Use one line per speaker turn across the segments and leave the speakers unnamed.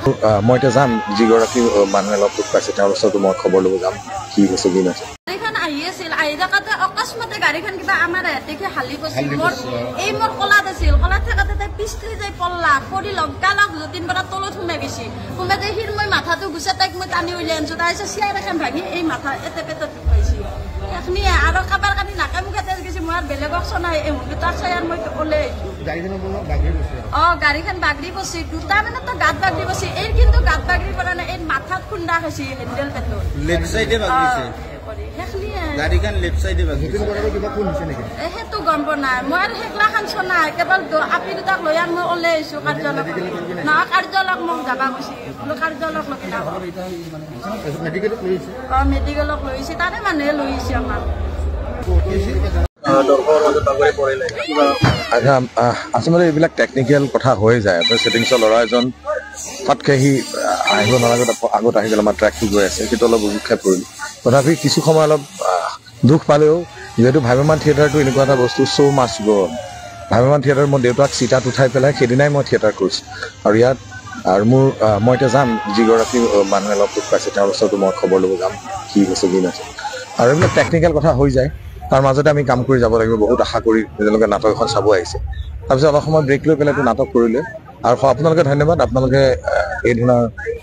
মই এতিয়া যাম যিগৰাকী মানুহে অলপ দুখ পাইছে তেওঁৰ ওচৰতো মই খবৰ ল'ব যাম কি হৈছে কি নাই
গাড়ীখন আহি আছিল আহি থাকোঁতে অকস্মাতে গাড়ীখন কিবা আমাৰ দেখি হালি গৈছিল মোৰ কলাত আছিল কলাত থাকোঁতে তাই পিছলি যাই পল্লা পৰি লগালগ যতীন বৰাৰ তলত সোমাই গৈছে সোমাই যাই সিৰ মই মাথাটো গুচাই তাইক মই টানি উলিয়াই আনিছোঁ তাৰপিছত চিয়াৰ এখন ভাঙি এই মাথা এতে পেটত দুখ পাইছে সেইখিনিয়ে আৰু কাবাৰ কানি নাকে মুখে তেজ গৈছে মই আৰু বেলেগক চনাই এই তাক চাই আৰু মই ওলাই গাড়ীখন বাগৰি গৈছে দুটা মানে তো গাত বাগৰি গৈছে এই কিন্তু গাত বাগৰি পৰা নাই এই মাথাত খুন্দা খাইছে হেণ্ডেল পেটত
লেফট সাইডে বাগৰিছে গাড়ীখন লেফট সাইডে বাগৰিছে সেইটো গম পোৱা নাই মই আৰু সেইগিলাখান চনাই কেৱল আপি দুটাক লৈ আন মই ওলাই আহিছোঁ কাৰ্যালয় নহয় কাৰ্যালয়ক মোক যাবা কৈছে কাৰ্যালয়ক লৈ কিনা মেডিকেলক লৈ আহিছে তাৰে মানুহে লৈ আহিছে আমাক
আচলতে এইবিলাক টেকনিকেল কথা হৈ যায় ছেটিংছৰ ল'ৰা এজন তাতকে সি আহিব নালাগে আগত আহি গ'ল আমাৰ ট্ৰেকটো গৈ আছে সেইটো অলপ উৎক্ষেপ কৰিলোঁ তথাপি কিছু সময় অলপ দুখ পালেও যিহেতু ভাইভামান থিয়েটাৰটো এনেকুৱা এটা বস্তু শ্ব' মাষ্ট গ' ভাইভামান থিয়েটাৰ মই দেউতাক চিটাত উঠাই পেলাই সেইদিনাই মই থিয়েটাৰ কৰিছোঁ আৰু ইয়াত আৰু মই এতিয়া যাম যিগৰাকী মানুহে অলপ দুখ পাইছে তেওঁৰ ওচৰতো মই খবৰ ল'ব যাম কি হৈছে কি নাই আৰু এইবিলাক টেকনিকেল কথা হৈ যায় তাৰ মাজতে আমি কাম কৰি যাব লাগিব বহুত আশা কৰি তেওঁলোকে নাটক এখন চাব আহিছে তাৰপিছত অলপ সময় ব্ৰেক লৈ পেলাইতো নাটক কৰিলে আৰু আপোনালোকে ধন্যবাদ আপোনালোকে এই ধৰণৰ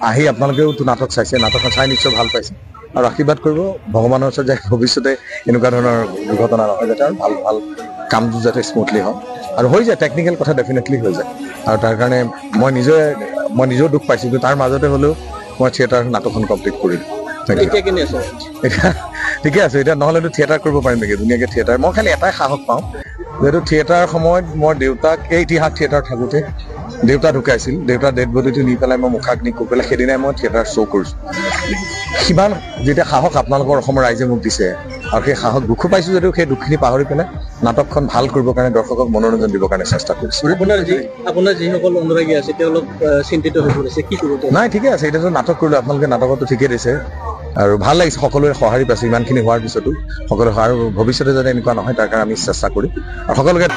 আহি আপোনালোকেওতো নাটক চাইছে নাটকখন চাই নিশ্চয় ভাল পাইছে আৰু আশীৰ্বাদ কৰিব ভগৱানৰ ওচৰত যে ভৱিষ্যতে এনেকুৱা ধৰণৰ দুৰ্ঘটনা নহয় যাতে আৰু ভাল ভাল কামটো যাতে স্মুথলি হয় আৰু হৈ যায় টেকনিকেল কথা ডেফিনেটলি হৈ যায় আৰু তাৰ কাৰণে মই নিজেও দুখ পাইছোঁ কিন্তু তাৰ মাজতে হ'লেও মই থিয়েটাৰ নাটকখন কমপ্লিট কৰিলোঁ এতিয়া ঠিকে আছে এতিয়া নহ'লেতো থিয়েটাৰ কৰিব পাৰিম নেকি ধুনীয়াকৈ থিয়েটাৰ মই খালি এটাই সাহস পাওঁ যিহেতু থিয়েটাৰ সময়ত মই দেউতাক এই ইতিহাস থিয়েটাৰ থাকোঁতে দেউতা ঢুকাইছিল দেউতাৰ ডেড বডিটো নি পেলাই মই মুখাগ্নি কৰি পেলাই সেইদিনাই মই থিয়েটাৰ শ্ব' কৰিছোঁ সিমান যেতিয়া সাহস আপোনালোকৰ অসমৰ ৰাইজে মোক দিছে আৰু সেই সাহস দুখো পাইছোঁ যদিও সেই দুখখিনি পাহৰি পেলাই নাটকখন ভাল কৰিবৰ কাৰণে দৰ্শকক মনোৰঞ্জন দিবৰ কাৰণে চেষ্টা কৰিছোঁ
আপোনাৰ যিসকল অনুৰাগী আছে তেওঁলোক চিন্তিত হৈ পৰিছে কি কৰিব
নাই ঠিকে আছে এতিয়াতো নাটক কৰিলোঁ আপোনালোকে নাটকতো ঠিকেই দিছে আৰু ভাল লাগিছে সকলোৰে সঁহাৰি পাইছে ইমানখিনি হোৱাৰ পিছতো সকলোৱে আৰু ভৱিষ্যতে যাতে এনেকুৱা নহয় তাৰ কাৰণে আমি চেষ্টা কৰিম আৰু সকলোকে